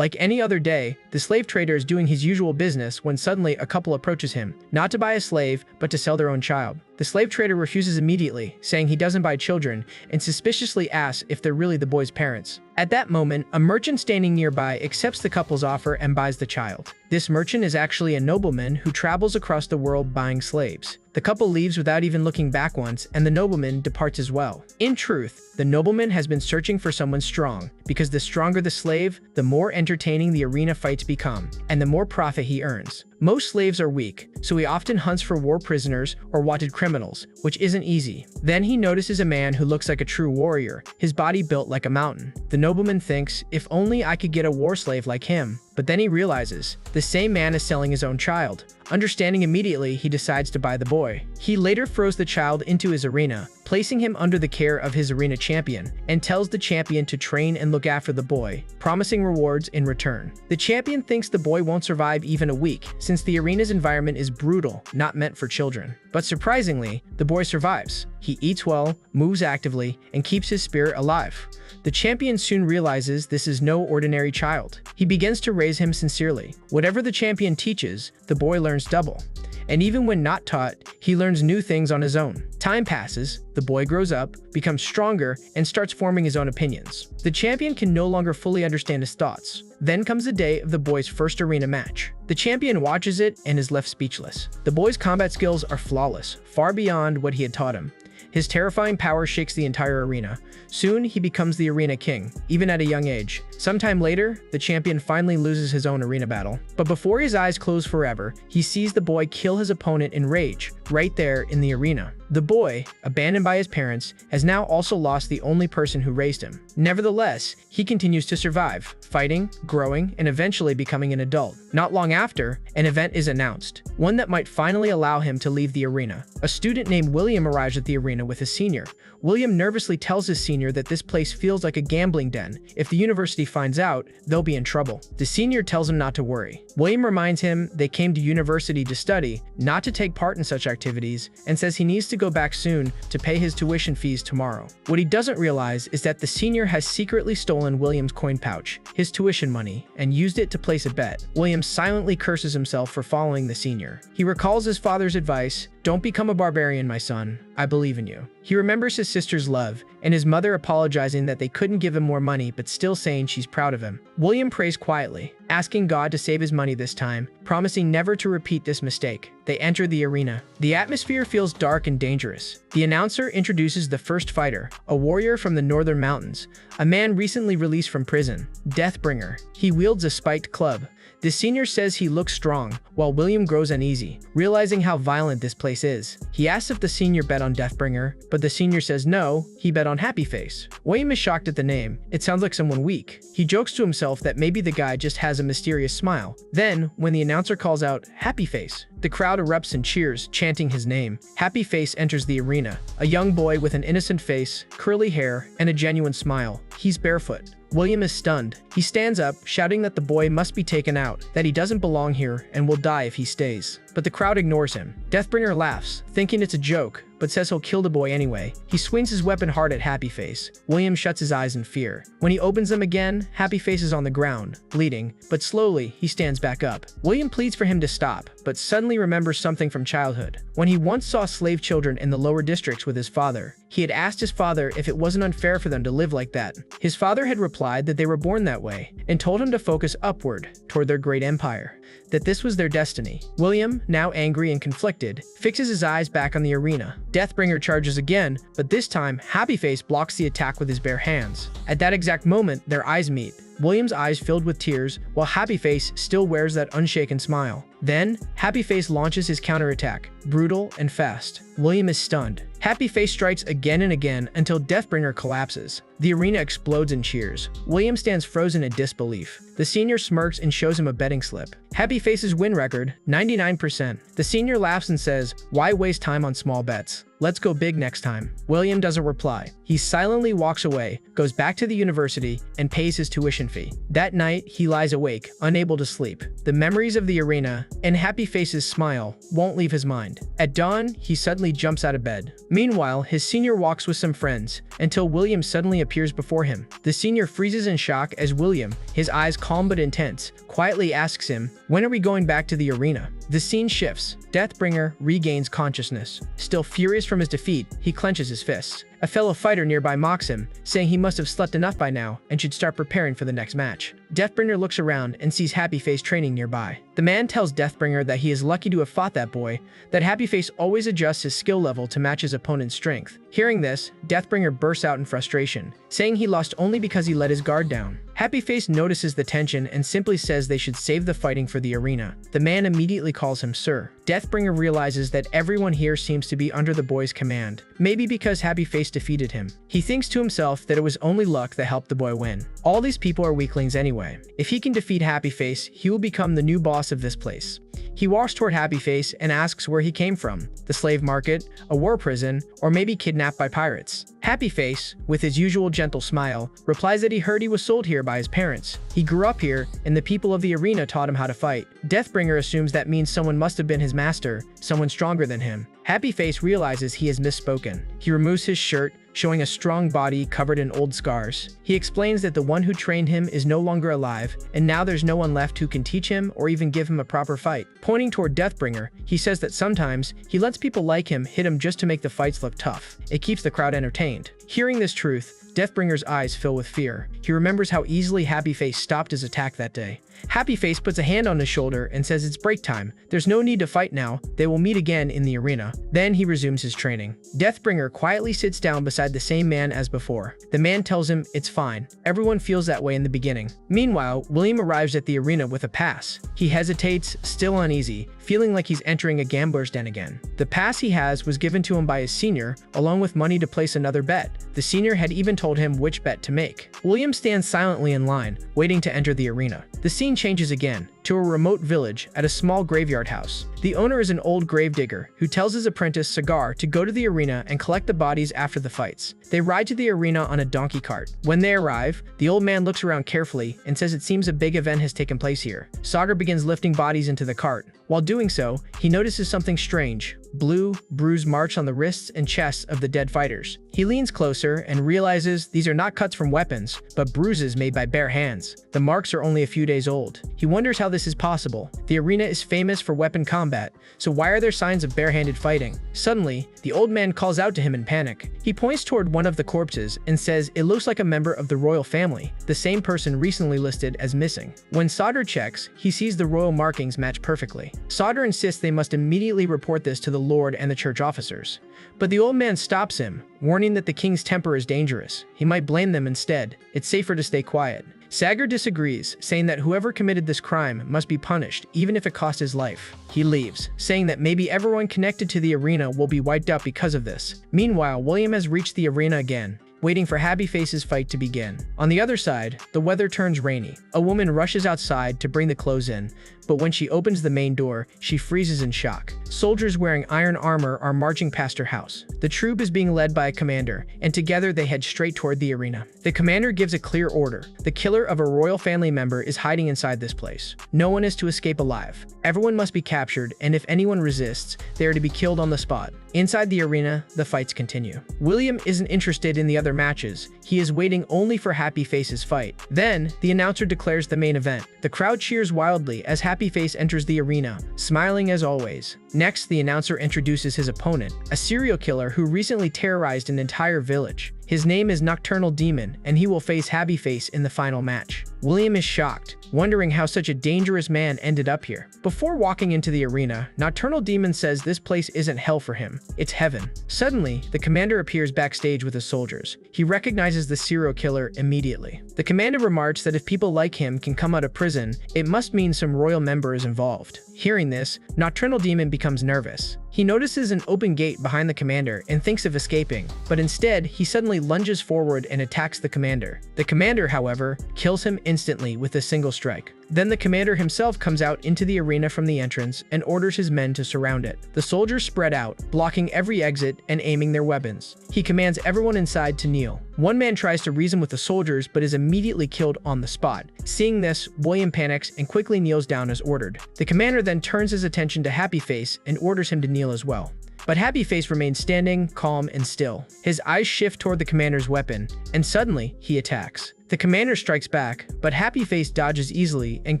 Like any other day, the slave trader is doing his usual business when suddenly a couple approaches him, not to buy a slave, but to sell their own child. The slave trader refuses immediately, saying he doesn't buy children, and suspiciously asks if they're really the boy's parents. At that moment, a merchant standing nearby accepts the couple's offer and buys the child. This merchant is actually a nobleman who travels across the world buying slaves. The couple leaves without even looking back once, and the nobleman departs as well. In truth, the nobleman has been searching for someone strong, because the stronger the slave, the more entertaining the arena fights become, and the more profit he earns. Most slaves are weak, so he often hunts for war prisoners or wanted criminals, which isn't easy. Then he notices a man who looks like a true warrior, his body built like a mountain. The nobleman thinks, if only I could get a war slave like him. But then he realizes, the same man is selling his own child. Understanding immediately, he decides to buy the boy. He later throws the child into his arena, placing him under the care of his arena champion, and tells the champion to train and look after the boy, promising rewards in return. The champion thinks the boy won't survive even a week, since the arena's environment is brutal, not meant for children. But surprisingly, the boy survives. He eats well, moves actively, and keeps his spirit alive. The champion soon realizes this is no ordinary child. He begins to raise him sincerely. Whatever the champion teaches, the boy learns double. And even when not taught, he learns new things on his own. Time passes, the boy grows up, becomes stronger, and starts forming his own opinions. The champion can no longer fully understand his thoughts. Then comes the day of the boy's first arena match. The champion watches it and is left speechless. The boy's combat skills are flawless, far beyond what he had taught him. His terrifying power shakes the entire arena. Soon, he becomes the arena king, even at a young age. Sometime later, the champion finally loses his own arena battle. But before his eyes close forever, he sees the boy kill his opponent in rage, right there in the arena. The boy, abandoned by his parents, has now also lost the only person who raised him. Nevertheless, he continues to survive, fighting, growing, and eventually becoming an adult. Not long after, an event is announced, one that might finally allow him to leave the arena. A student named William arrives at the arena with his senior. William nervously tells his senior that this place feels like a gambling den. If the university finds out, they'll be in trouble. The senior tells him not to worry. William reminds him they came to university to study, not to take part in such activities, and says he needs to go back soon to pay his tuition fees tomorrow. What he doesn't realize is that the senior has secretly stolen William's coin pouch, his tuition money, and used it to place a bet. William silently curses himself for following the senior. He recalls his father's advice, "Don't become a barbarian, my son. I believe in you." He remembers his sister's love, and his mother apologizing that they couldn't give him more money but still saying she's proud of him. William prays quietly, asking God to save his money this time, promising never to repeat this mistake. They enter the arena. The atmosphere feels dark and dangerous. The announcer introduces the first fighter, a warrior from the northern mountains, a man recently released from prison, Deathbringer. He wields a spiked club. The senior says he looks strong, while William grows uneasy, realizing how violent this place is. He asks if the senior bet on Deathbringer, but the senior says no, he bet on Happy Face. William is shocked at the name. It sounds like someone weak. He jokes to himself that maybe the guy just has a mysterious smile. Then, when the announcer calls out, "Happy Face," the crowd erupts in cheers, chanting his name. Happy Face enters the arena, a young boy with an innocent face, curly hair, and a genuine smile. He's barefoot. William is stunned. He stands up, shouting that the boy must be taken out, that he doesn't belong here and will die if he stays. But the crowd ignores him. Deathbringer laughs, thinking it's a joke, but says he'll kill the boy anyway. He swings his weapon hard at Happy Face. William shuts his eyes in fear. When he opens them again, Happy Face is on the ground, bleeding, but slowly he stands back up. William pleads for him to stop, but suddenly remembers something from childhood. When he once saw slave children in the lower districts with his father, he had asked his father if it wasn't unfair for them to live like that. His father had replied that they were born that way, and told him to focus upward, toward their great empire, that this was their destiny. William, now angry and conflicted, fixes his eyes back on the arena. Deathbringer charges again, but this time, Happy Face blocks the attack with his bare hands. At that exact moment, their eyes meet. William's eyes filled with tears, while Happy Face still wears that unshaken smile. Then, Happy Face launches his counterattack, brutal and fast. William is stunned. Happy Face strikes again and again until Deathbringer collapses. The arena explodes in cheers. William stands frozen in disbelief. The senior smirks and shows him a betting slip. Happy Face's win record, 99%. The senior laughs and says, "Why waste time on small bets? Let's go big next time." William doesn't reply. He silently walks away, goes back to the university, and pays his tuition fee. That night, he lies awake, unable to sleep. The memories of the arena and Happy Face's smile won't leave his mind. At dawn, he suddenly jumps out of bed. Meanwhile, his senior walks with some friends, until William suddenly appears appears before him. The senior freezes in shock as William, his eyes calm but intense, quietly asks him, "When are we going back to the arena?" The scene shifts. Deathbringer regains consciousness. Still furious from his defeat, he clenches his fists. A fellow fighter nearby mocks him, saying he must have slept enough by now and should start preparing for the next match. Deathbringer looks around and sees Happyface training nearby. The man tells Deathbringer that he is lucky to have fought that boy, that Happyface always adjusts his skill level to match his opponent's strength. Hearing this, Deathbringer bursts out in frustration, saying he lost only because he let his guard down. Happyface notices the tension and simply says they should save the fighting for the arena. The man immediately calls him Sir. Deathbringer realizes that everyone here seems to be under the boy's command, maybe because Happyface defeated him. He thinks to himself that it was only luck that helped the boy win. All these people are weaklings anyway. If he can defeat Happyface, he will become the new boss of this place. He walks toward Happyface and asks where he came from, the slave market, a war prison, or maybe kidnapped by pirates. Happyface, with his usual gentle smile, replies that he heard he was sold here by his parents. He grew up here, and the people of the arena taught him how to fight. Deathbringer assumes that means someone must have been his master, someone stronger than him. Happyface realizes he has misspoken. He removes his shirt, showing a strong body covered in old scars. He explains that the one who trained him is no longer alive, and now there's no one left who can teach him or even give him a proper fight. Pointing toward Deathbringer, he says that sometimes he lets people like him hit him just to make the fights look tough. It keeps the crowd entertained. Hearing this truth, Deathbringer's eyes fill with fear. He remembers how easily Happyface stopped his attack that day. Happyface puts a hand on his shoulder and says it's break time. There's no need to fight now. They will meet again in the arena. Then he resumes his training. Deathbringer quietly sits down beside the same man as before. The man tells him it's fine. Everyone feels that way in the beginning. Meanwhile, William arrives at the arena with a pass. He hesitates, still uneasy, feeling like he's entering a gambler's den again. The pass he has was given to him by his senior, along with money to place another bet. The senior had even told him which bet to make. William stands silently in line, waiting to enter the arena. The scene changes again, to a remote village at a small graveyard house. The owner is an old gravedigger who tells his apprentice Sagar to go to the arena and collect the bodies after the fights. They ride to the arena on a donkey cart. When they arrive, the old man looks around carefully and says it seems a big event has taken place here. Sagar begins lifting bodies into the cart. While doing so, he notices something strange. Blue, bruised marks on the wrists and chests of the dead fighters. He leans closer and realizes these are not cuts from weapons, but bruises made by bare hands. The marks are only a few days old. He wonders how this is possible. The arena is famous for weapon combat, so why are there signs of barehanded fighting? Suddenly, the old man calls out to him in panic. He points toward one of the corpses and says it looks like a member of the royal family, the same person recently listed as missing. When Sadr checks, he sees the royal markings match perfectly. Sadr insists they must immediately report this to the lord and the church officers. But the old man stops him, warning that the king's temper is dangerous. He might blame them instead. It's safer to stay quiet. Sagar disagrees, saying that whoever committed this crime must be punished, even if it cost his life. He leaves, saying that maybe everyone connected to the arena will be wiped out because of this. Meanwhile, William has reached the arena again, waiting for Happyface's fight to begin. On the other side, the weather turns rainy. A woman rushes outside to bring the clothes in, but when she opens the main door, she freezes in shock. Soldiers wearing iron armor are marching past her house. The troop is being led by a commander, and together they head straight toward the arena. The commander gives a clear order. The killer of a royal family member is hiding inside this place. No one is to escape alive. Everyone must be captured, and if anyone resists, they are to be killed on the spot. Inside the arena, the fights continue. William isn't interested in the other matches. He is waiting only for Happyface's fight. Then, the announcer declares the main event. The crowd cheers wildly as Happyface enters the arena, smiling as always. Next, the announcer introduces his opponent, a serial killer who recently terrorized an entire village. His name is Nocturnal Demon, and he will face Happyface in the final match. William is shocked, wondering how such a dangerous man ended up here. Before walking into the arena, Nocturnal Demon says this place isn't hell for him, it's heaven. Suddenly, the commander appears backstage with his soldiers. He recognizes the serial killer immediately. The commander remarks that if people like him can come out of prison, it must mean some royal member is involved. Hearing this, Nocturnal Demon becomes nervous. He notices an open gate behind the commander and thinks of escaping, but instead, he suddenly lunges forward and attacks the commander. The commander, however, kills him instantly with a single strike. Then the commander himself comes out into the arena from the entrance and orders his men to surround it. The soldiers spread out, blocking every exit and aiming their weapons. He commands everyone inside to kneel. One man tries to reason with the soldiers but is immediately killed on the spot. Seeing this, William panics and quickly kneels down as ordered. The commander then turns his attention to Happyface and orders him to kneel as well. But Happy Face remains standing, calm and still. His eyes shift toward the commander's weapon, and suddenly he attacks. The commander strikes back, but Happy Face dodges easily and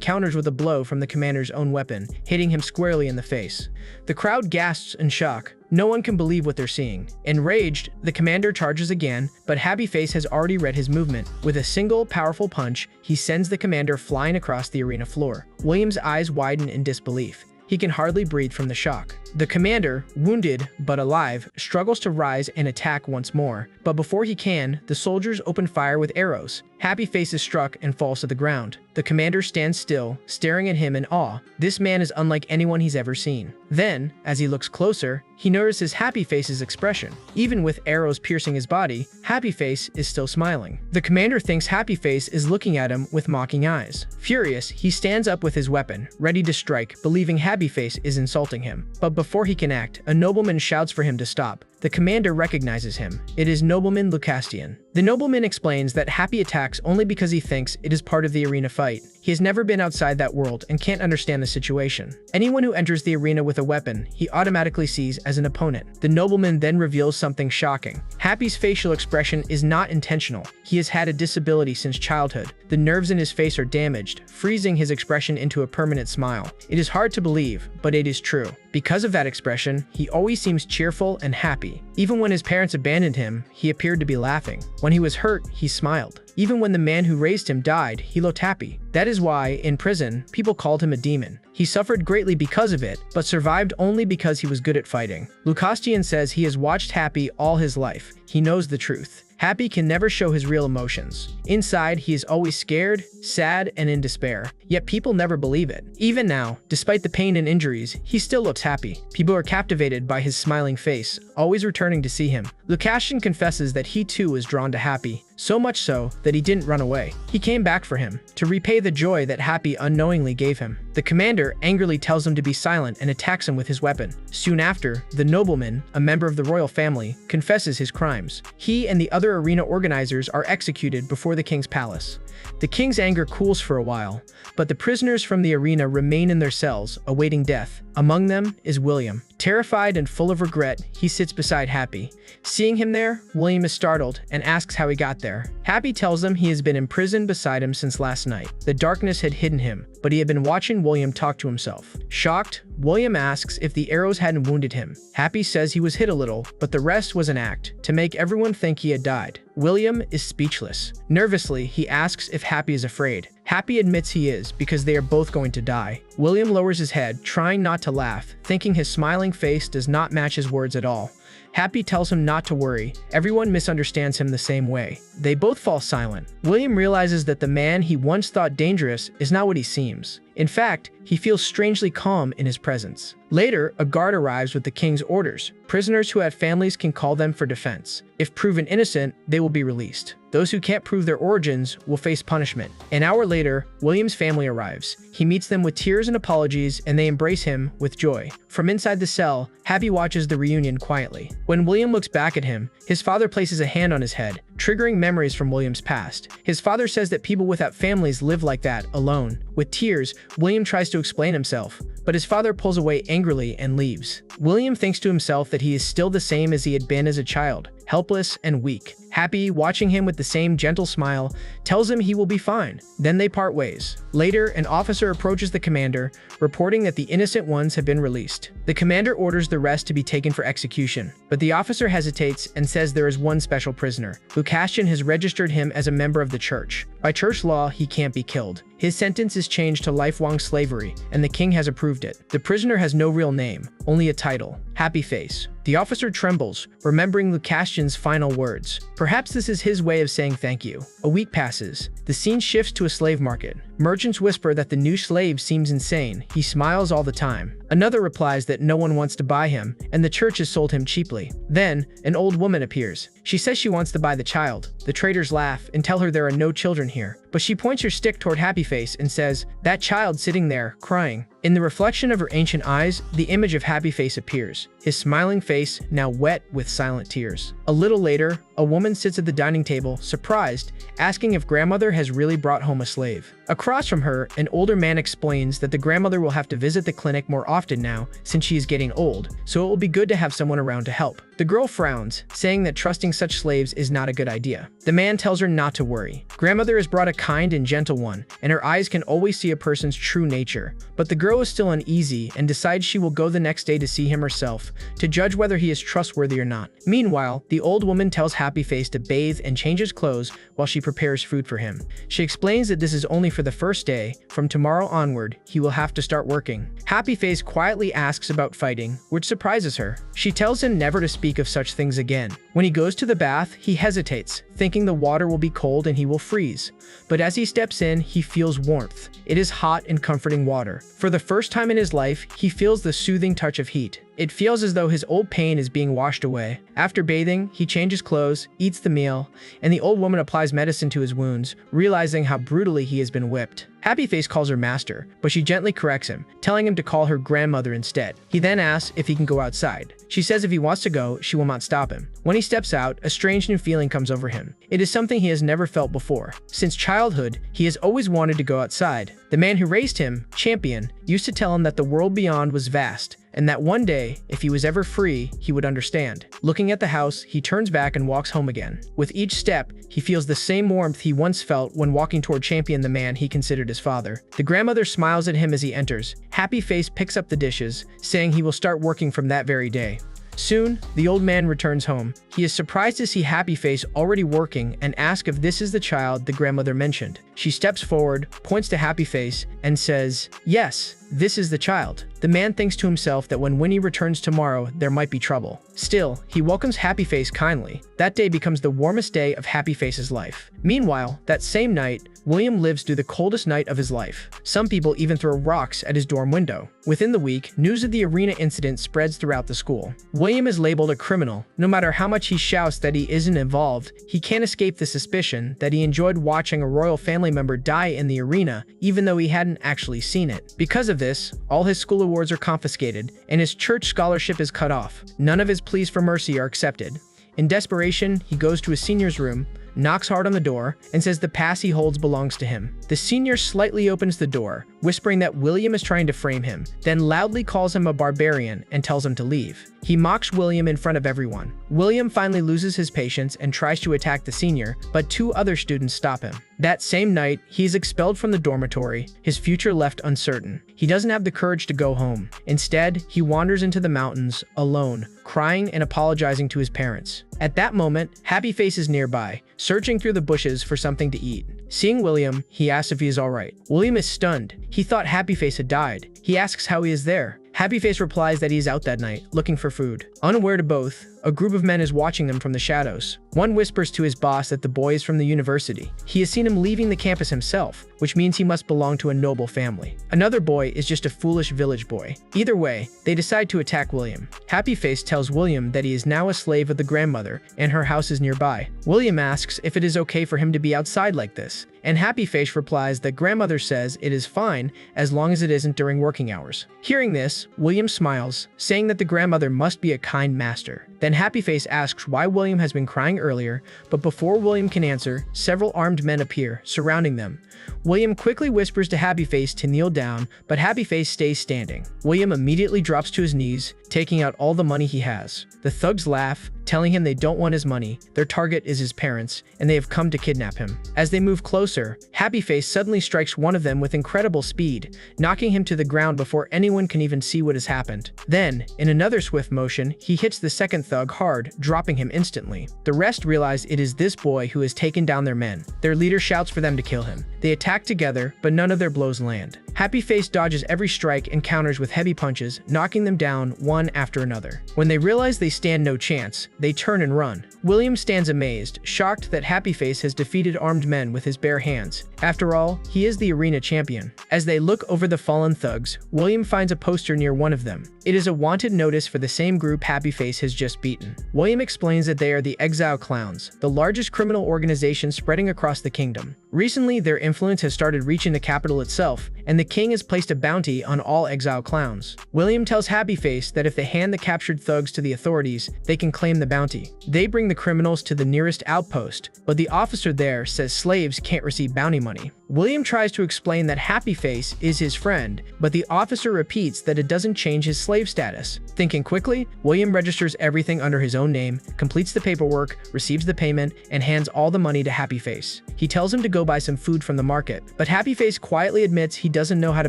counters with a blow from the commander's own weapon, hitting him squarely in the face. The crowd gasps in shock. No one can believe what they're seeing. Enraged, the commander charges again, but Happy Face has already read his movement. With a single, powerful punch, he sends the commander flying across the arena floor. William's eyes widen in disbelief. He can hardly breathe from the shock. The commander, wounded but alive, struggles to rise and attack once more, but before he can, the soldiers open fire with arrows. Happy Face is struck and falls to the ground. The commander stands still, staring at him in awe. This man is unlike anyone he's ever seen. Then, as he looks closer, he notices Happy Face's expression. Even with arrows piercing his body, Happy Face is still smiling. The commander thinks Happy Face is looking at him with mocking eyes. Furious, he stands up with his weapon, ready to strike, believing Happy Face is insulting him. But before he can act, a nobleman shouts for him to stop. The commander recognizes him. It is nobleman Lucastian. The nobleman explains that Happy attacks only because he thinks it is part of the arena fight. He has never been outside that world and can't understand the situation. Anyone who enters the arena with a weapon, he automatically sees as an opponent. The nobleman then reveals something shocking. Happy's facial expression is not intentional. He has had a disability since childhood. The nerves in his face are damaged, freezing his expression into a permanent smile. It is hard to believe, but it is true. Because of that expression, he always seems cheerful and happy. Even when his parents abandoned him, he appeared to be laughing. When he was hurt, he smiled. Even when the man who raised him died, he looked happy. That is why, in prison, people called him a demon. He suffered greatly because of it, but survived only because he was good at fighting. Lucastian says he has watched Happy all his life. He knows the truth. Happy can never show his real emotions. Inside, he is always scared, sad, and in despair. Yet people never believe it. Even now, despite the pain and injuries, he still looks happy. People are captivated by his smiling face, always returning to see him. Lucastian confesses that he too was drawn to Happy, so much so that he didn't run away. He came back for him, to repay the joy that Happy unknowingly gave him. The commander angrily tells him to be silent and attacks him with his weapon. Soon after, the nobleman, a member of the royal family, confesses his crimes. He and the other arena organizers are executed before the king's palace. The king's anger cools for a while, but the prisoners from the arena remain in their cells, awaiting death. Among them is William. Terrified and full of regret, he sits beside Happy. Seeing him there, William is startled and asks how he got there. Happy tells him he has been imprisoned beside him since last night. The darkness had hidden him, but he had been watching William talk to himself. Shocked, William asks if the arrows hadn't wounded him. Happy says he was hit a little, but the rest was an act, to make everyone think he had died. William is speechless. Nervously, he asks if Happy is afraid. Happy admits he is, because they are both going to die. William lowers his head, trying not to laugh, thinking his smiling face does not match his words at all. Happy tells him not to worry. Everyone misunderstands him the same way. They both fall silent. William realizes that the man he once thought dangerous is not what he seems. In fact, he feels strangely calm in his presence. Later, a guard arrives with the king's orders. Prisoners who have families can call them for defense. If proven innocent, they will be released. Those who can't prove their origins will face punishment. An hour later, William's family arrives. He meets them with tears and apologies, and they embrace him with joy. From inside the cell, Happy watches the reunion quietly. When William looks back at him, his father places a hand on his head, triggering memories from William's past. His father says that people without families live like that, alone. With tears, William tries to explain himself, but his father pulls away angrily and leaves. William thinks to himself that he is still the same as he had been as a child, helpless and weak. Happy, watching him with the same gentle smile, tells him he will be fine. Then they part ways. Later, an officer approaches the commander, reporting that the innocent ones have been released. The commander orders the rest to be taken for execution, but the officer hesitates and says there is one special prisoner. Lucastian has registered him as a member of the church. By church law, he can't be killed. His sentence is changed to lifelong slavery, and the king has approved it. The prisoner has no real name, only a title, Happy Face. The officer trembles, remembering Lucastian's final words. Perhaps this is his way of saying thank you. A week passes. The scene shifts to a slave market. Merchants whisper that the new slave seems insane. He smiles all the time. Another replies that no one wants to buy him, and the church has sold him cheaply. Then, an old woman appears. She says she wants to buy the child. The traders laugh and tell her there are no children here. but she points her stick toward Happy Face and says, "That child sitting there, crying." In the reflection of her ancient eyes, the image of Happy Face appears, his smiling face now wet with silent tears. A little later, a woman sits at the dining table, surprised, asking if grandmother has really brought home a slave. Across from her, an older man explains that the grandmother will have to visit the clinic more often now since she is getting old, so it will be good to have someone around to help. The girl frowns, saying that trusting such slaves is not a good idea. The man tells her not to worry. Grandmother has brought a kind and gentle one, and her eyes can always see a person's true nature. But the girl is still uneasy and decides she will go the next day to see him herself, to judge whether he is trustworthy or not. Meanwhile, the old woman tells Happy Face to bathe and change his clothes while she prepares food for him. She explains that this is only for the first day. From tomorrow onward, he will have to start working. Happy Face quietly asks about fighting, which surprises her. She tells him never to speak of such things again. When he goes to the bath, he hesitates, thinking the water will be cold and he will freeze. But as he steps in, he feels warmth. It is hot and comforting water. For the first time in his life, he feels the soothing touch of heat. It feels as though his old pain is being washed away. After bathing, he changes clothes, eats the meal, and the old woman applies medicine to his wounds, realizing how brutally he has been whipped. Happy Face calls her master, but she gently corrects him, telling him to call her grandmother instead. He then asks if he can go outside. She says if he wants to go, she will not stop him. When he steps out, a strange new feeling comes over him. It is something he has never felt before. Since childhood, he has always wanted to go outside. The man who raised him, Champion, used to tell him that the world beyond was vast, and that one day, if he was ever free, he would understand. Looking at the house, he turns back and walks home again. With each step, he feels the same warmth he once felt when walking toward Champion, the man he considered his father. The grandmother smiles at him as he enters. Happy Face picks up the dishes, saying he will start working from that very day. Soon, the old man returns home. He is surprised to see Happy Face already working and asks if this is the child the grandmother mentioned. She steps forward, points to Happy Face, and says, "Yes, this is the child." The man thinks to himself that when Winnie returns tomorrow, there might be trouble. Still, he welcomes Happy Face kindly. That day becomes the warmest day of Happy Face's life. Meanwhile, that same night, William lives through the coldest night of his life. Some people even throw rocks at his dorm window. Within the week, news of the arena incident spreads throughout the school. William is labeled a criminal. No matter how much he shouts that he isn't involved, he can't escape the suspicion that he enjoyed watching a royal family member die in the arena, even though he hadn't actually seen it. Because of this, all his school awards are confiscated, and his church scholarship is cut off. None of his pleas for mercy are accepted. In desperation, he goes to his senior's room, knocks hard on the door, and says the pass he holds belongs to him. The senior slightly opens the door, whispering that William is trying to frame him, then loudly calls him a barbarian and tells him to leave. He mocks William in front of everyone. William finally loses his patience and tries to attack the senior, but two other students stop him. That same night, he is expelled from the dormitory, his future left uncertain. He doesn't have the courage to go home. Instead, he wanders into the mountains, alone, crying and apologizing to his parents. At that moment, Happy Face is nearby, searching through the bushes for something to eat. Seeing William, he asks if he is alright. William is stunned. He thought Happy Face had died. He asks how he is there. Happy Face replies that he is out that night, looking for food. Unaware to both, a group of men is watching them from the shadows. One whispers to his boss that the boy is from the university. He has seen him leaving the campus himself, which means he must belong to a noble family. Another boy is just a foolish village boy. Either way, they decide to attack William. Happy Face tells William that he is now a slave of the grandmother, and her house is nearby. William asks if it is okay for him to be outside like this, and Happy Face replies that grandmother says it is fine as long as it isn't during working hours. Hearing this, William smiles, saying that the grandmother must be a kind master. Then Happy Face asks why William has been crying earlier, but before William can answer, several armed men appear, surrounding them. William quickly whispers to Happy Face to kneel down, but Happy Face stays standing. William immediately drops to his knees, taking out all the money he has. The thugs laugh, telling him they don't want his money, their target is his parents, and they have come to kidnap him. As they move closer, Happy Face suddenly strikes one of them with incredible speed, knocking him to the ground before anyone can even see what has happened. Then, in another swift motion, he hits the second thug hard, dropping him instantly. The rest realize it is this boy who has taken down their men. Their leader shouts for them to kill him. They attack together, but none of their blows land. Happy Face dodges every strike and counters with heavy punches, knocking them down one after another. When they realize they stand no chance, they turn and run. William stands amazed, shocked that Happy Face has defeated armed men with his bare hands. After all, he is the arena champion. As they look over the fallen thugs, William finds a poster near one of them. It is a wanted notice for the same group Happy Face has just beaten. William explains that they are the Exile Clowns, the largest criminal organization spreading across the kingdom. Recently, their influence has started reaching the capital itself, and the king has placed a bounty on all exile clowns. William tells Happy Face that if they hand the captured thugs to the authorities, they can claim the bounty. They bring the criminals to the nearest outpost, but the officer there says slaves can't receive bounty money. William tries to explain that Happy Face is his friend, but the officer repeats that it doesn't change his slave status. Thinking quickly, William registers everything under his own name, completes the paperwork, receives the payment, and hands all the money to Happy Face. He tells him to go buy some food from the market, but Happy Face quietly admits he doesn't know how to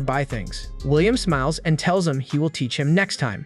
buy things. William smiles and tells him he will teach him next time.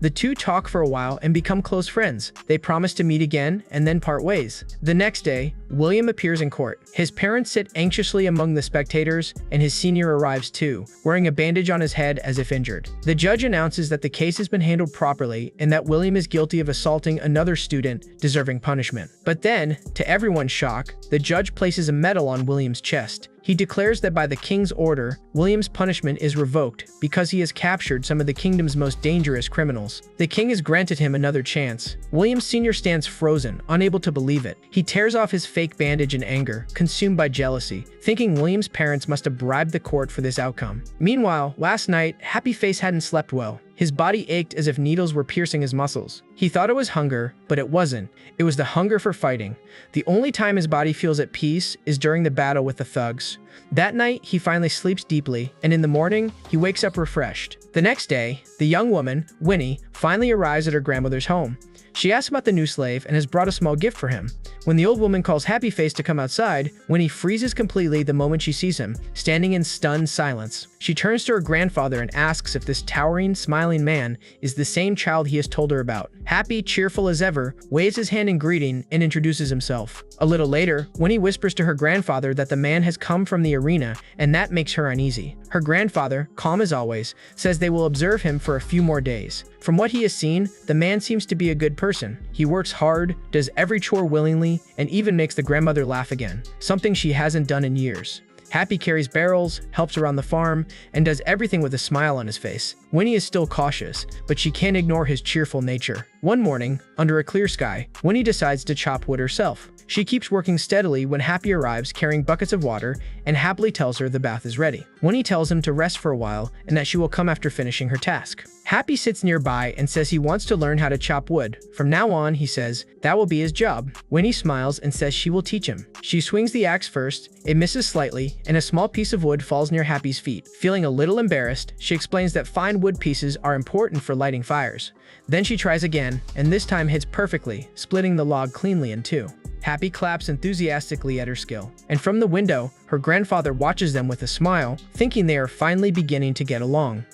The two talk for a while and become close friends. They promise to meet again and then part ways. The next day, William appears in court. His parents sit anxiously among the spectators, and his senior arrives too, wearing a bandage on his head as if injured. The judge announces that the case has been handled properly and that William is guilty of assaulting another student, deserving punishment. But then, to everyone's shock, the judge places a medal on William's chest. He declares that by the king's order, William's punishment is revoked because he has captured some of the kingdom's most dangerous criminals. The king has granted him another chance. William Sr. stands frozen, unable to believe it. He tears off his fake bandage in anger, consumed by jealousy, thinking William's parents must have bribed the court for this outcome. Meanwhile, last night, Happy Face hadn't slept well. His body ached as if needles were piercing his muscles. He thought it was hunger, but it wasn't. It was the hunger for fighting. The only time his body feels at peace is during the battle with the thugs. That night, he finally sleeps deeply, and in the morning, he wakes up refreshed. The next day, the young woman, Winnie, finally arrives at her grandmother's home. She asks about the new slave and has brought a small gift for him. When the old woman calls Happy Face to come outside, Winnie freezes completely the moment she sees him, standing in stunned silence. She turns to her grandfather and asks if this towering, smiling man is the same child he has told her about. Happy, cheerful as ever, waves his hand in greeting and introduces himself. A little later, Winnie whispers to her grandfather that the man has come from the arena, and that makes her uneasy. Her grandfather, calm as always, says they will observe him for a few more days. From what he has seen, the man seems to be a good person. He works hard, does every chore willingly, and even makes the grandmother laugh again, something she hasn't done in years. Happy carries barrels, helps around the farm, and does everything with a smile on his face. Winnie is still cautious, but she can't ignore his cheerful nature. One morning, under a clear sky, Winnie decides to chop wood herself. She keeps working steadily when Happy arrives carrying buckets of water and happily tells her the bath is ready. Winnie tells him to rest for a while and that she will come after finishing her task. Happy sits nearby and says he wants to learn how to chop wood. From now on, he says, that will be his job. Winnie smiles and says she will teach him. She swings the axe first, it misses slightly, and a small piece of wood falls near Happy's feet. Feeling a little embarrassed, she explains that fine wood pieces are important for lighting fires. Then she tries again, and this time hits perfectly, splitting the log cleanly in two. Happy claps enthusiastically at her skill, and from the window, her grandfather watches them with a smile, thinking they are finally beginning to get along.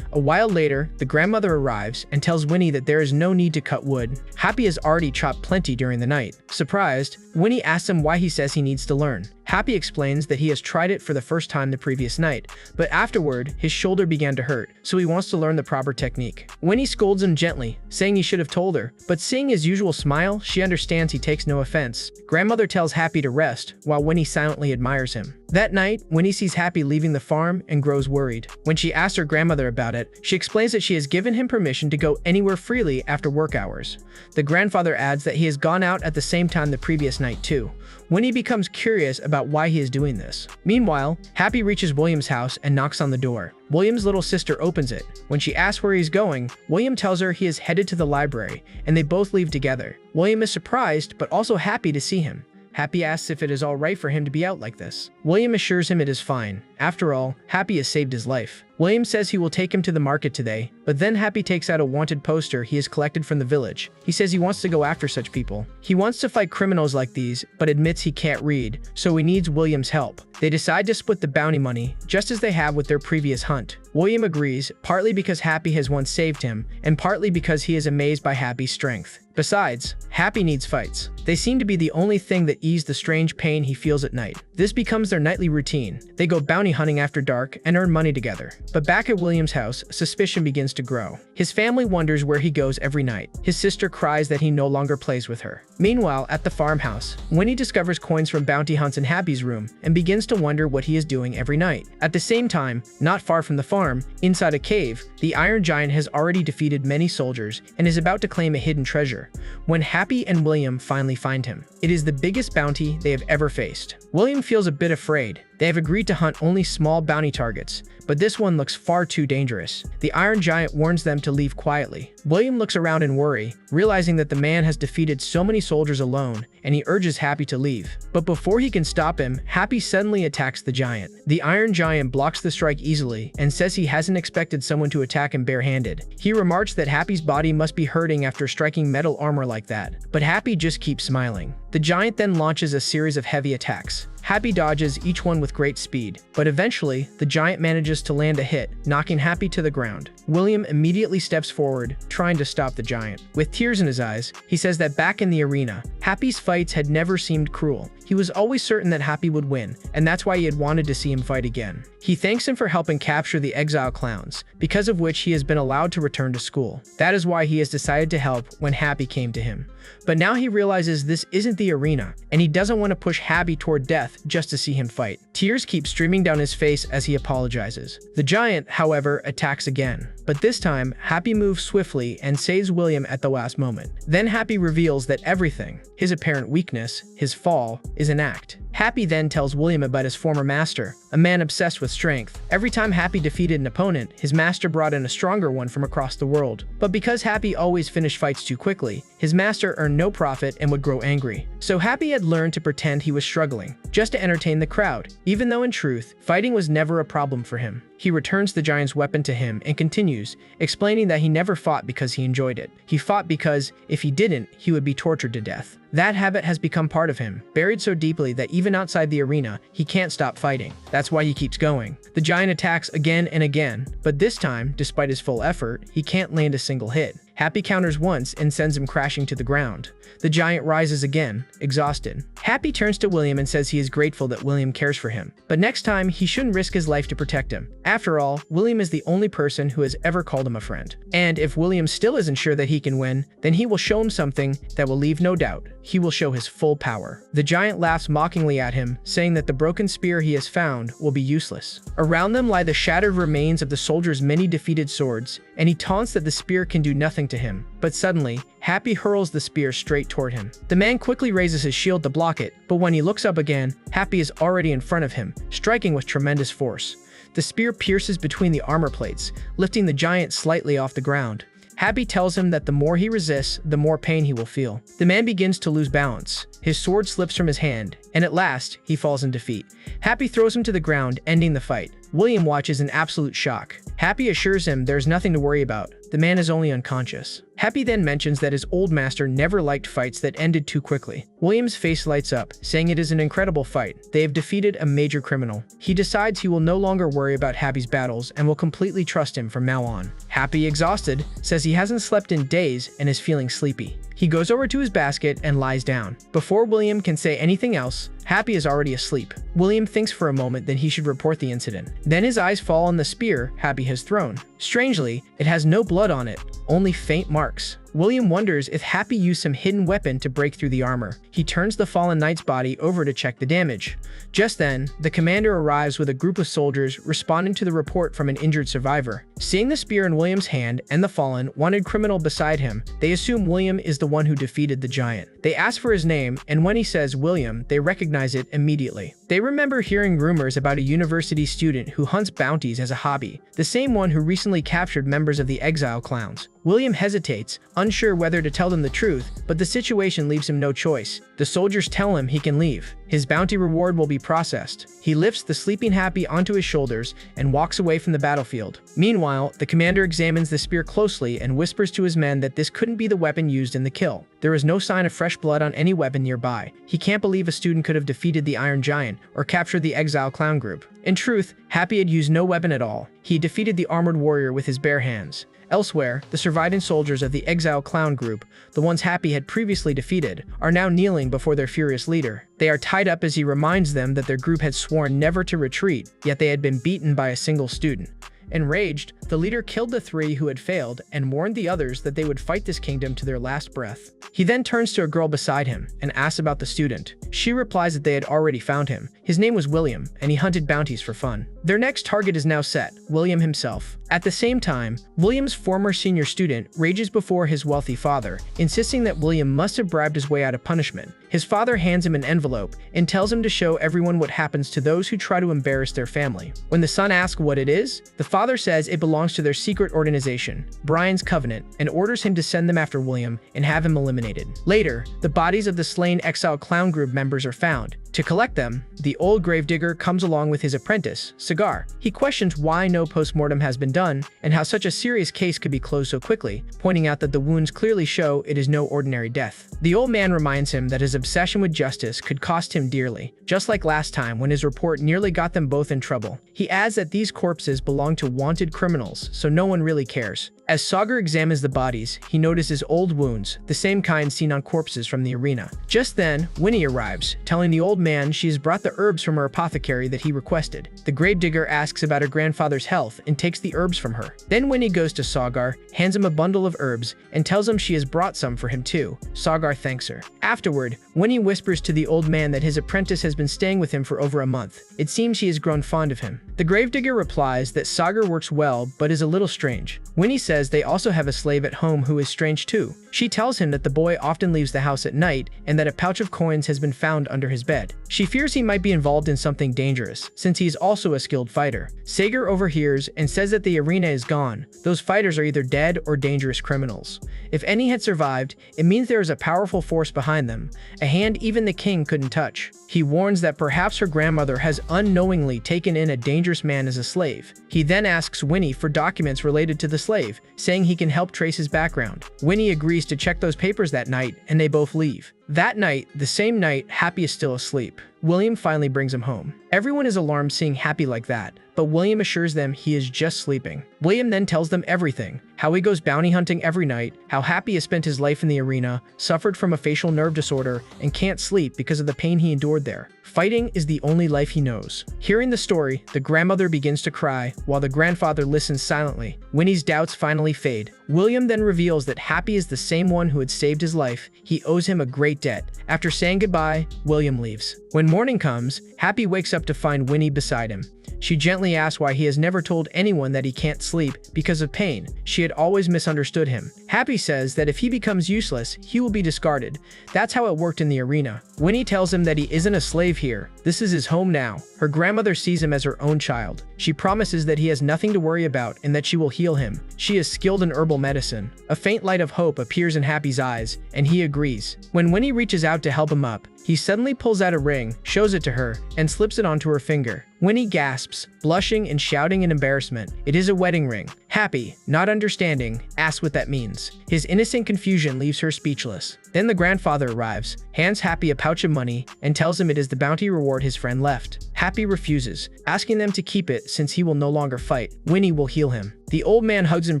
A while later, the grandmother arrives and tells Winnie that there is no need to cut wood. Happy has already chopped plenty during the night. Surprised, Winnie asks him why he says he needs to learn. Happy explains that he has tried it for the first time the previous night, but afterward, his shoulder began to hurt, so he wants to learn the proper technique. Winnie scolds him gently, saying he should have told her, but seeing his usual smile, she understands he takes no offense. Grandmother tells Happy to rest, while Winnie silently admires him. That night, Winnie sees Happy leaving the farm and grows worried. When she asks her grandmother about it, she explains that she has given him permission to go anywhere freely after work hours. The grandfather adds that he has gone out at the same time the previous night too. Winnie becomes curious about why he is doing this. Meanwhile, Happy reaches William's house and knocks on the door. William's little sister opens it. When she asks where he's going, William tells her he is headed to the library, and they both leave together. William is surprised, but also happy to see him. Happy asks if it is all right for him to be out like this. William assures him it is fine. After all, Happy has saved his life. William says he will take him to the market today, but then Happy takes out a wanted poster he has collected from the village. He says he wants to go after such people. He wants to fight criminals like these, but admits he can't read, so he needs William's help. They decide to split the bounty money, just as they have with their previous hunt. William agrees, partly because Happy has once saved him, and partly because he is amazed by Happy's strength. Besides, Happy needs fights. They seem to be the only thing that ease the strange pain he feels at night. This becomes their nightly routine. They go bounty bounty hunting after dark and earn money together. But back at William's house, suspicion begins to grow. His family wonders where he goes every night. His sister cries that he no longer plays with her. Meanwhile, at the farmhouse, Winnie discovers coins from bounty hunts in Happy's room and begins to wonder what he is doing every night. At the same time, not far from the farm, inside a cave, the Iron Giant has already defeated many soldiers and is about to claim a hidden treasure when Happy and William finally find him. It is the biggest bounty they have ever faced. William feels a bit afraid. They have agreed to hunt only small bounty targets, but this one looks far too dangerous. The Iron Giant warns them to leave quietly. William looks around in worry, realizing that the man has defeated so many soldiers alone, and he urges Happy to leave. But before he can stop him, Happy suddenly attacks the giant. The Iron Giant blocks the strike easily and says he hasn't expected someone to attack him barehanded. He remarks that Happy's body must be hurting after striking metal armor like that, but Happy just keeps smiling. The giant then launches a series of heavy attacks. Happy dodges each one with great speed, but eventually, the giant manages to land a hit, knocking Happy to the ground. William immediately steps forward, trying to stop the giant. With tears in his eyes, he says that back in the arena, Happy's fights had never seemed cruel. He was always certain that Happy would win, and that's why he had wanted to see him fight again. He thanks him for helping capture the exile clowns, because of which he has been allowed to return to school. That is why he has decided to help when Happy came to him. But now he realizes this isn't the arena, and he doesn't want to push Happy toward death just to see him fight. Tears keep streaming down his face as he apologizes. The giant, however, attacks again. But this time, Happy moves swiftly and saves William at the last moment. Then Happy reveals that everything, his apparent weakness, his fall, is an act. Happy then tells William about his former master, a man obsessed with strength. Every time Happy defeated an opponent, his master brought in a stronger one from across the world. But because Happy always finished fights too quickly, his master earned no profit and would grow angry. So Happy had learned to pretend he was struggling, just to entertain the crowd, even though in truth, fighting was never a problem for him. He returns the giant's weapon to him and continues, explaining that he never fought because he enjoyed it. He fought because, if he didn't, he would be tortured to death. That habit has become part of him, buried so deeply that even outside the arena, he can't stop fighting. That's why he keeps going. The giant attacks again and again, but this time, despite his full effort, he can't land a single hit. Happy counters once and sends him crashing to the ground. The giant rises again, exhausted. Happy turns to William and says he is grateful that William cares for him. But next time, he shouldn't risk his life to protect him. After all, William is the only person who has ever called him a friend. And if William still isn't sure that he can win, then he will show him something that will leave no doubt. He will show his full power. The giant laughs mockingly at him, saying that the broken spear he has found will be useless. Around them lie the shattered remains of the soldiers' many defeated swords, and he taunts that the spear can do nothing to him. But suddenly, Happy hurls the spear straight toward him. The man quickly raises his shield to block it, but when he looks up again, Happy is already in front of him, striking with tremendous force. The spear pierces between the armor plates, lifting the giant slightly off the ground. Happy tells him that the more he resists, the more pain he will feel. The man begins to lose balance. His sword slips from his hand, and at last, he falls in defeat. Happy throws him to the ground, ending the fight. William watches in absolute shock. Happy assures him there's nothing to worry about. The man is only unconscious. Happy then mentions that his old master never liked fights that ended too quickly. William's face lights up, saying it is an incredible fight. They have defeated a major criminal. He decides he will no longer worry about Happy's battles and will completely trust him from now on. Happy, exhausted, says he hasn't slept in days and is feeling sleepy. He goes over to his basket and lies down. Before William can say anything else, Happy is already asleep. William thinks for a moment that he should report the incident. Then his eyes fall on the spear Happy has thrown. Strangely, it has no blood on it, only faint marks. William wonders if Happy used some hidden weapon to break through the armor. He turns the fallen knight's body over to check the damage. Just then, the commander arrives with a group of soldiers responding to the report from an injured survivor. Seeing the spear in William's hand and the fallen, wanted criminal beside him, they assume William is the one who defeated the giant. They ask for his name, and when he says William, they recognize it immediately. They remember hearing rumors about a university student who hunts bounties as a hobby, the same one who recently captured members of the exile clowns. William hesitates, unsure whether to tell them the truth, but the situation leaves him no choice. The soldiers tell him he can leave. His bounty reward will be processed. He lifts the sleeping Happy onto his shoulders and walks away from the battlefield. Meanwhile, the commander examines the spear closely and whispers to his men that this couldn't be the weapon used in the kill. There is no sign of fresh blood on any weapon nearby. He can't believe a student could have defeated the Iron Giant or captured the exile clown group. In truth, Happy had used no weapon at all. He defeated the armored warrior with his bare hands. Elsewhere, the surviving soldiers of the exile clown group, the ones Happy had previously defeated, are now kneeling before their furious leader. They are tied up as he reminds them that their group had sworn never to retreat, yet they had been beaten by a single student. Enraged, the leader killed the 3 who had failed and warned the others that they would fight this kingdom to their last breath. He then turns to a girl beside him and asks about the student. She replies that they had already found him. His name was William, and he hunted bounties for fun. Their next target is now set, William himself. At the same time, William's former senior student rages before his wealthy father, insisting that William must have bribed his way out of punishment. His father hands him an envelope and tells him to show everyone what happens to those who try to embarrass their family. When the son asks what it is, the father says it belongs to their secret organization, Brian's Covenant, and orders him to send them after William and have him eliminated. Later, the bodies of the slain exile clown group members are found. To collect them, the old gravedigger comes along with his apprentice, Cigar. He questions why no postmortem has been done and how such a serious case could be closed so quickly, pointing out that the wounds clearly show it is no ordinary death. The old man reminds him that his obsession with justice could cost him dearly, just like last time when his report nearly got them both in trouble. He adds that these corpses belong to wanted criminals, so no one really cares. As Sagar examines the bodies, he notices old wounds, the same kind seen on corpses from the arena. Just then, Winnie arrives, telling the old man she has brought the herbs from her apothecary that he requested. The gravedigger asks about her grandfather's health and takes the herbs from her. Then Winnie goes to Sagar, hands him a bundle of herbs, and tells him she has brought some for him too. Sagar thanks her. Afterward, Winnie whispers to the old man that his apprentice has been staying with him for over a month. It seems she has grown fond of him. The gravedigger replies that Sagar works well but is a little strange. Winnie says they also have a slave at home who is strange too. She tells him that the boy often leaves the house at night and that a pouch of coins has been found under his bed. She fears he might be involved in something dangerous, since he is also a skilled fighter. Sagar overhears and says that the arena is gone. Those fighters are either dead or dangerous criminals. If any had survived, it means there is a powerful force behind them, a hand even the king couldn't touch. He warns that perhaps her grandmother has unknowingly taken in a dangerous man as a slave. He then asks Winnie for documents related to the slave, saying he can help trace his background. Winnie agrees to check those papers that night, and they both leave. That night, the same night, Happy is still asleep. William finally brings him home. Everyone is alarmed seeing Happy like that, but William assures them he is just sleeping. William then tells them everything, how he goes bounty hunting every night, how Happy has spent his life in the arena, suffered from a facial nerve disorder, and can't sleep because of the pain he endured there. Fighting is the only life he knows. Hearing the story, the grandmother begins to cry, while the grandfather listens silently. Winnie's doubts finally fade. William then reveals that Happy is the same one who had saved his life. He owes him a great debt. After saying goodbye, William leaves. When morning comes, Happy wakes up to find Winnie beside him. She gently asks why he has never told anyone that he can't sleep because of pain. She had always misunderstood him. Happy says that if he becomes useless, he will be discarded. That's how it worked in the arena. Winnie tells him that he isn't a slave here. This is his home now. Her grandmother sees him as her own child. She promises that he has nothing to worry about and that she will heal him. She is skilled in herbal medicine. A faint light of hope appears in Happy's eyes, and he agrees. When Winnie reaches out to help him up, he suddenly pulls out a ring, shows it to her, and slips it onto her finger. Winnie gasps, blushing and shouting in embarrassment. It is a wedding ring. Happy, not understanding, asks what that means. His innocent confusion leaves her speechless. Then the grandfather arrives, hands Happy a pouch of money, and tells him it is the bounty reward his friend left. Happy refuses, asking them to keep it since he will no longer fight. Winnie will heal him. The old man hugs him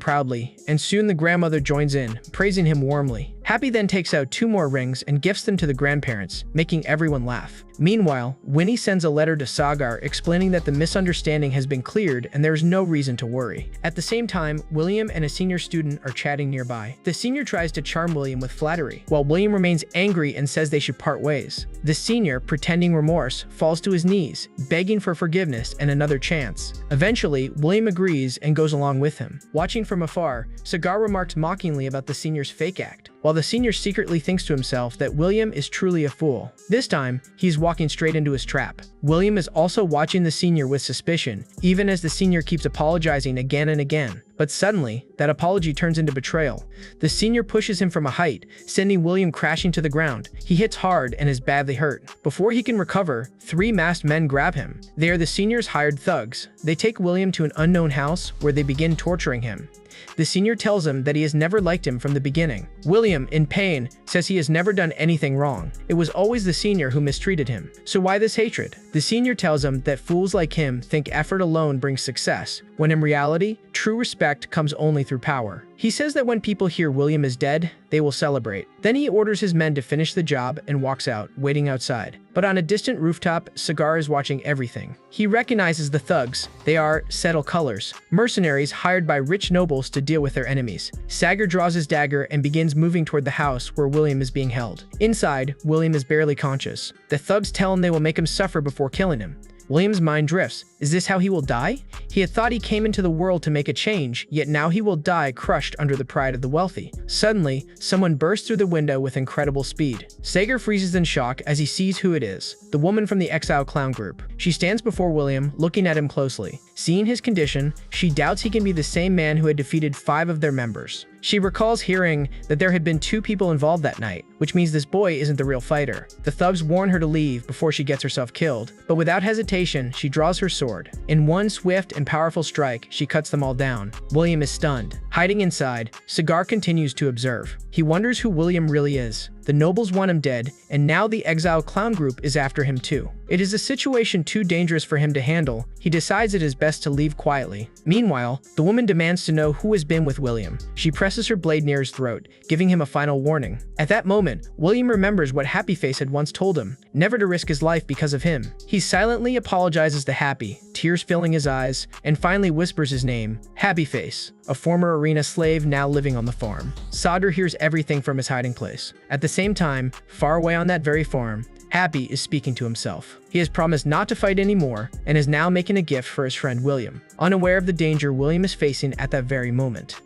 proudly, and soon the grandmother joins in, praising him warmly. Happy then takes out 2 more rings and gifts them to the grandparents, making everyone laugh. Meanwhile, Winnie sends a letter to Sagar explaining that the misunderstanding has been cleared and there is no reason to worry. At the same time, William and a senior student are chatting nearby. The senior tries to charm William with flattery, while William remains angry and says they should part ways. The senior, pretending remorse, falls to his knees, begging for forgiveness and another chance. Eventually, William agrees and goes along with him. Watching from afar, Sagar remarks mockingly about the senior's fake act, while the senior secretly thinks to himself that William is truly a fool. This time, he's walking straight into his trap. William is also watching the senior with suspicion, even as the senior keeps apologizing again and again. But suddenly, that apology turns into betrayal. The senior pushes him from a height, sending William crashing to the ground. He hits hard and is badly hurt. Before he can recover, 3 masked men grab him. They are the senior's hired thugs. They take William to an unknown house where they begin torturing him. The senior tells him that he has never liked him from the beginning. William, in pain, says he has never done anything wrong. It was always the senior who mistreated him. So why this hatred? The senior tells him that fools like him think effort alone brings success, when in reality, true respect comes only through power. He says that when people hear William is dead, they will celebrate. Then he orders his men to finish the job and walks out, waiting outside. But on a distant rooftop, Cigar is watching everything. He recognizes the thugs. They are Settle Colors, mercenaries hired by rich nobles to deal with their enemies. Sagar draws his dagger and begins moving toward the house where William is being held. Inside, William is barely conscious. The thugs tell him they will make him suffer before killing him. William's mind drifts. Is this how he will die? He had thought he came into the world to make a change, yet now he will die crushed under the pride of the wealthy. Suddenly, someone bursts through the window with incredible speed. Sagar freezes in shock as he sees who it is, the woman from the Exile Clown group. She stands before William, looking at him closely. Seeing his condition, she doubts he can be the same man who had defeated 5 of their members. She recalls hearing that there had been 2 people involved that night, which means this boy isn't the real fighter. The thugs warn her to leave before she gets herself killed, but without hesitation, she draws her sword. In one swift and powerful strike, she cuts them all down. William is stunned. Hiding inside, Cigar continues to observe. He wonders who William really is. The nobles want him dead, and now the Exile Clown group is after him too. It is a situation too dangerous for him to handle. He decides it is best to leave quietly. Meanwhile, the woman demands to know who has been with William. She presses her blade near his throat, giving him a final warning. At that moment, William remembers what Happy Face had once told him, never to risk his life because of him. He silently apologizes to Happy, tears filling his eyes, and finally whispers his name, Happy Face, a former arena slave now living on the farm. Sagar hears everything from his hiding place. At the same time, far away on that very farm, Happy is speaking to himself. He has promised not to fight anymore and is now making a gift for his friend William, unaware of the danger William is facing at that very moment.